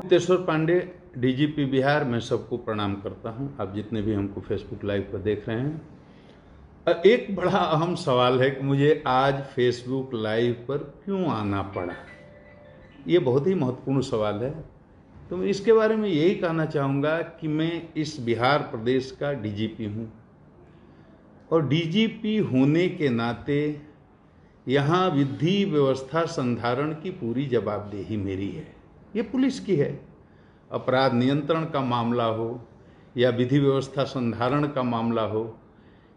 Teshwar Pandey, DGP Bihar. मैं सबको प्रणाम करता हूं, आप जितने भी हमको फेसबुक लाइव पर देख रहे हैं। एक बड़ा अहम सवाल है कि मुझे आज फेसबुक लाइव पर क्यों आना पड़ा। ये बहुत ही महत्वपूर्ण सवाल है। तो मैं इसके बारे में यही कहना चाहूँगा कि मैं इस बिहार प्रदेश का डीजीपी हूँ और डीजीपी होने के नाते यहाँ विधि व्यवस्था संधारण की पूरी जवाबदेही मेरी है। ये पुलिस की है। अपराध नियंत्रण का मामला हो या विधि व्यवस्था संधारण का मामला हो,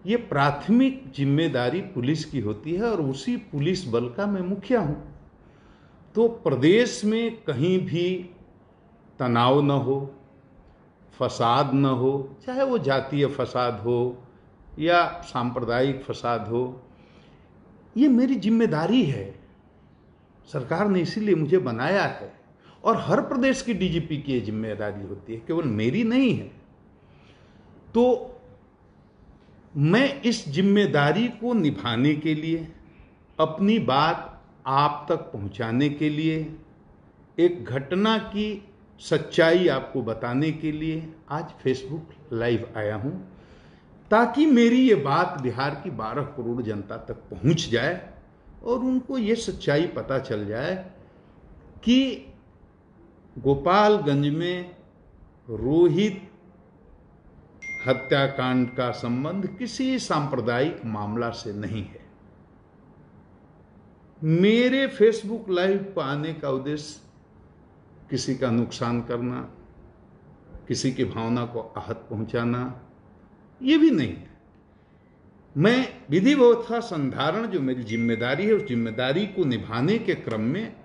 ये प्राथमिक जिम्मेदारी पुलिस की होती है और उसी पुलिस बल का मैं मुखिया हूँ। तो प्रदेश में कहीं भी तनाव न हो, फसाद न हो, चाहे वो जातीय फसाद हो या सांप्रदायिक फसाद हो, ये मेरी जिम्मेदारी है। सरकार ने इसीलिए मुझे बनाया है और हर प्रदेश की डीजीपी की ये जिम्मेदारी होती है, केवल मेरी नहीं है। तो मैं इस जिम्मेदारी को निभाने के लिए, अपनी बात आप तक पहुंचाने के लिए, एक घटना की सच्चाई आपको बताने के लिए आज फेसबुक लाइव आया हूं, ताकि मेरी ये बात बिहार की 12 करोड़ जनता तक पहुंच जाए और उनको ये सच्चाई पता चल जाए कि गोपालगंज में रोहित हत्याकांड का संबंध किसी सांप्रदायिक मामला से नहीं है। मेरे फेसबुक लाइव पर आने का उद्देश्य किसी का नुकसान करना, किसी की भावना को आहत पहुंचाना, ये भी नहीं है। मैं विधि व्यवस्था संधारण जो मेरी जिम्मेदारी है, उस जिम्मेदारी को निभाने के क्रम में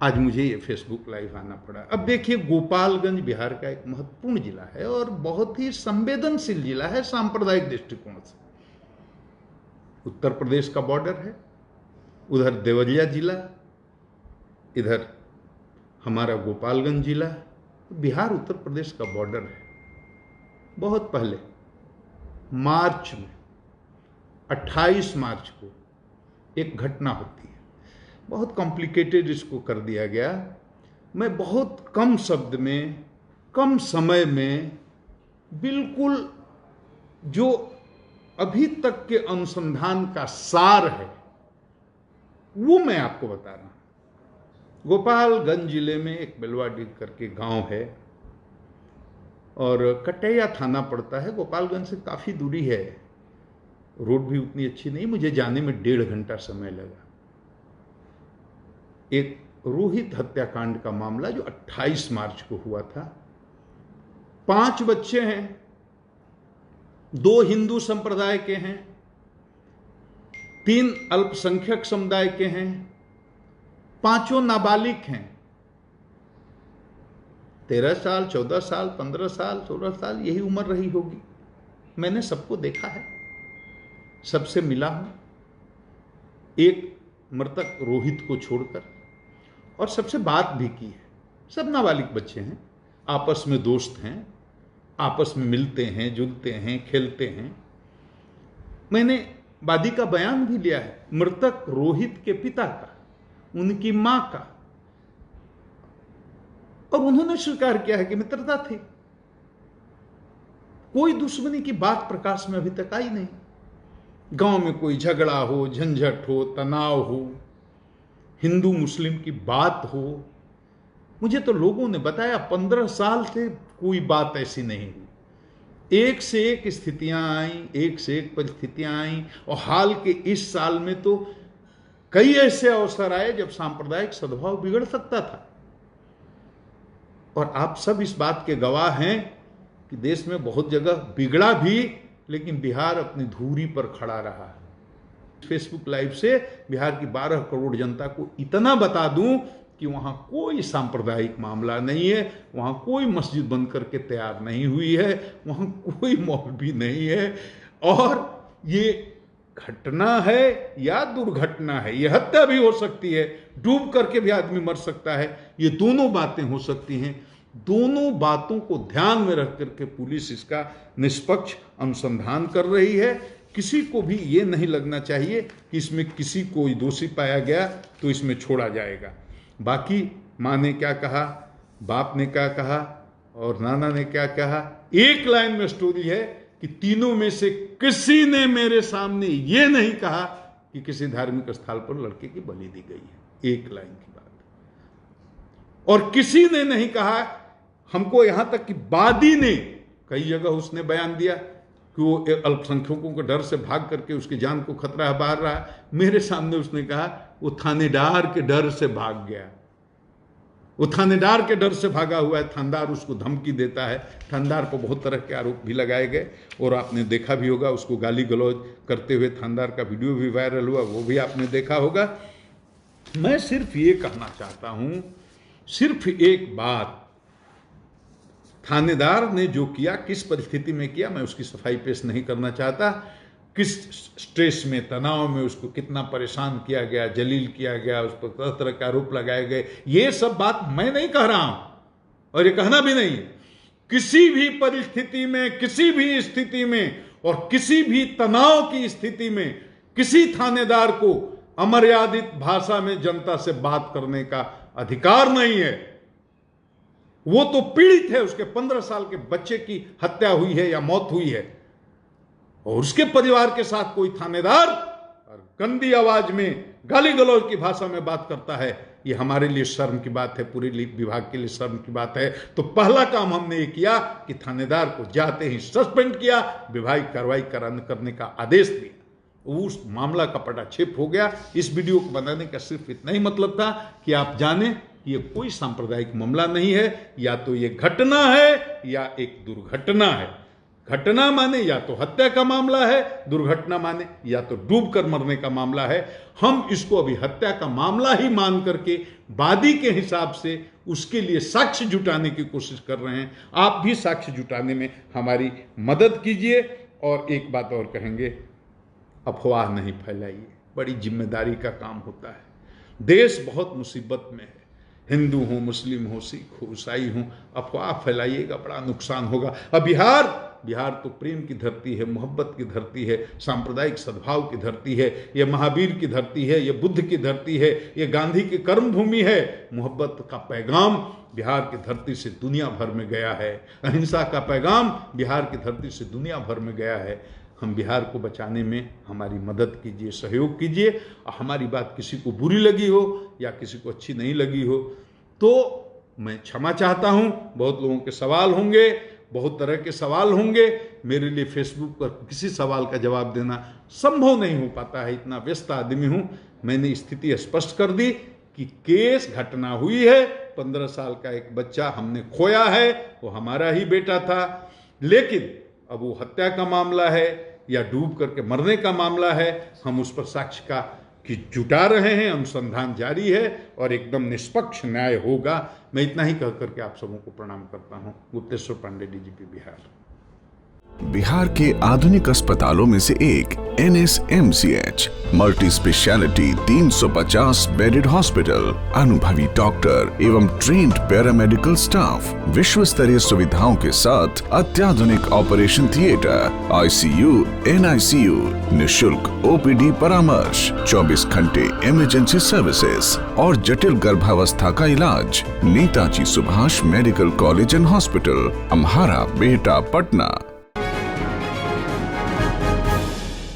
आज मुझे ये फेसबुक लाइव आना पड़ा। अब देखिए, गोपालगंज बिहार का एक महत्वपूर्ण जिला है और बहुत ही संवेदनशील जिला है सांप्रदायिक दृष्टिकोण से। उत्तर प्रदेश का बॉर्डर है, उधर देवरिया जिला, इधर हमारा गोपालगंज जिला। बिहार उत्तर प्रदेश का बॉर्डर है। बहुत पहले मार्च में 28 मार्च को एक घटना होती है। बहुत कॉम्प्लिकेटेड इसको कर दिया गया। मैं बहुत कम शब्द में, कम समय में, बिल्कुल जो अभी तक के अनुसंधान का सार है वो मैं आपको बता रहा हूं। गोपालगंज जिले में एक बेलवाडी करके गांव है और कटैया थाना पड़ता है। गोपालगंज से काफी दूरी है, रोड भी उतनी अच्छी नहीं, मुझे जाने में 1.5 घंटा समय लगा। एक रोहित हत्याकांड का मामला जो 28 मार्च को हुआ था। 5 बच्चे हैं, 2 हिंदू संप्रदाय के हैं, 3 अल्पसंख्यक समुदाय के हैं, 5 नाबालिग हैं। 13 साल, 14 साल, 15 साल, 16 साल, यही उम्र रही होगी। मैंने सबको देखा है, सबसे मिला हूं, एक मृतक रोहित को छोड़कर, और सबसे बात भी की है। सब नाबालिग बच्चे हैं, आपस में दोस्त हैं, आपस में मिलते हैं, जुलते हैं, खेलते हैं। मैंने वादी का बयान भी लिया है, मृतक रोहित के पिता का, उनकी मां का, और उन्होंने स्वीकार किया है कि मित्रता थी। कोई दुश्मनी की बात प्रकाश में अभी तक आई नहीं। गांव में कोई झगड़ा हो, झंझट हो, तनाव हो, हिंदू मुस्लिम की बात हो, मुझे तो लोगों ने बताया 15 साल से कोई बात ऐसी नहीं हुई। एक से एक स्थितियां आई, एक से एक परिस्थितियां आई, और हाल के इस साल में तो कई ऐसे अवसर आए जब सांप्रदायिक सद्भाव बिगड़ सकता था। और आप सब इस बात के गवाह हैं कि देश में बहुत जगह बिगड़ा भी, लेकिन बिहार अपनी धुरी पर खड़ा रहा है। फेसबुक लाइव से बिहार की 12 करोड़ जनता को इतना बता दूं कि वहां कोई सांप्रदायिक मामला नहीं है, वहां कोई मस्जिद बंद करके तैयार नहीं हुई है, वहां कोई मौलवी नहीं है, और ये घटना है या दुर्घटना है, यह हत्या भी हो सकती है, डूब करके भी आदमी मर सकता है, ये दोनों बातें हो सकती हैं। दोनों बातों को ध्यान में रख करके पुलिस इसका निष्पक्ष अनुसंधान कर रही है। किसी को भी ये नहीं लगना चाहिए कि इसमें किसी को दोषी पाया गया तो इसमें छोड़ा जाएगा। बाकी माँ ने क्या कहा, बाप ने क्या कहा और नाना ने क्या कहा। एक लाइन में स्टोरी है कि तीनों में से किसी ने मेरे सामने यह नहीं कहा कि किसी धार्मिक स्थल पर लड़के की बलि दी गई है। एक लाइन की बात। और किसी ने नहीं कहा, हमको यहां तक कि वादी ने कई जगह उसने बयान दिया कि वो अल्पसंख्यकों के डर से भाग करके उसकी जान को खतरा बाहर रहा। मेरे सामने उसने कहा वो थानेदार के डर से भाग गया, वो थानेदार के डर से भागा हुआ है। थानेदार उसको धमकी देता है। थानेदार को बहुत तरह के आरोप भी लगाए गए और आपने देखा भी होगा, उसको गाली गलौज करते हुए थानेदार का वीडियो भी वायरल हुआ, वो भी आपने देखा होगा। मैं सिर्फ ये कहना चाहता हूं, सिर्फ एक बात, थानेदार ने जो किया, किस परिस्थिति में किया, मैं उसकी सफाई पेश नहीं करना चाहता। किस स्ट्रेस में, तनाव में उसको कितना परेशान किया गया, जलील किया गया, उस पर तरह तरह के आरोप लगाए गए, ये सब बात मैं नहीं कह रहा हूं और ये कहना भी नहीं है। किसी भी परिस्थिति में, किसी भी स्थिति में और किसी भी तनाव की स्थिति में किसी थानेदार को अमर्यादित भाषा में जनता से बात करने का अधिकार नहीं है। वो तो पीड़ित है, उसके 15 साल के बच्चे की हत्या हुई है या मौत हुई है और उसके परिवार के साथ कोई थानेदार और गंदी आवाज में गाली गलौज की भाषा में बात करता है, ये हमारे लिए शर्म की बात है, पूरे विभाग के लिए शर्म की बात है। तो पहला काम हमने ये किया कि थानेदार को जाते ही सस्पेंड किया, विभागीय कार्रवाई करने का आदेश दिया। उस मामला का पटाक्षेप हो गया। इस वीडियो को बनाने का सिर्फ इतना ही मतलब था कि आप जाने कि ये कोई सांप्रदायिक मामला नहीं है, या तो ये घटना है या एक दुर्घटना है। घटना माने या तो हत्या का मामला है, दुर्घटना माने या तो डूब कर मरने का मामला है। हम इसको अभी हत्या का मामला ही मान करके वादी के हिसाब से उसके लिए साक्ष्य जुटाने की कोशिश कर रहे हैं। आप भी साक्ष्य जुटाने में हमारी मदद कीजिए। और एक बात और कहेंगे, अफवाह नहीं फैलाइए, बड़ी जिम्मेदारी का काम होता है। देश बहुत मुसीबत में है, हिंदू हो, मुस्लिम हो, सिख हो, ईसाई हो, अफवाह फैलाइएगा बड़ा नुकसान होगा। अब बिहार तो प्रेम की धरती है, मोहब्बत की धरती है, सांप्रदायिक सद्भाव की धरती है, ये महावीर की धरती है, ये बुद्ध की धरती है, ये गांधी की कर्म भूमि है। मोहब्बत का पैगाम बिहार की धरती से दुनिया भर में गया है, अहिंसा का पैगाम बिहार की धरती से दुनिया भर में गया है। हम बिहार को बचाने में हमारी मदद कीजिए, सहयोग कीजिए। और हमारी बात किसी को बुरी लगी हो या किसी को अच्छी नहीं लगी हो तो मैं क्षमा चाहता हूं। बहुत लोगों के सवाल होंगे, बहुत तरह के सवाल होंगे। मेरे लिए फेसबुक पर किसी सवाल का जवाब देना संभव नहीं हो पाता है, इतना व्यस्त आदमी हूं। मैंने स्थिति स्पष्ट कर दी कि केस घटना हुई है, 15 साल का एक बच्चा हमने खोया है, वो हमारा ही बेटा था। लेकिन अब वो हत्या का मामला है या डूब करके मरने का मामला है, हम उस पर साक्ष्य का कि जुटा रहे हैं, अनुसंधान जारी है और एकदम निष्पक्ष न्याय होगा। मैं इतना ही कह करके आप सबों को प्रणाम करता हूं। गुप्तेश्वर पांडे, डीजीपी बिहार। बिहार के आधुनिक अस्पतालों में से एक NSMCH multi speciality 350 bedded hospital, अनुभवी डॉक्टर एवं ट्रेन्ड पैरामेडिकल स्टाफ, विश्व स्तरीय सुविधाओं के साथ अत्याधुनिक ऑपरेशन थिएटर, ICU, NICU, निशुल्क OPD परामर्श, 24 घंटे इमरजेंसी सर्विसेज और जटिल गर्भावस्था का इलाज। Netaji Subhash medical college and hospital, Amhara, Bihta, Patna.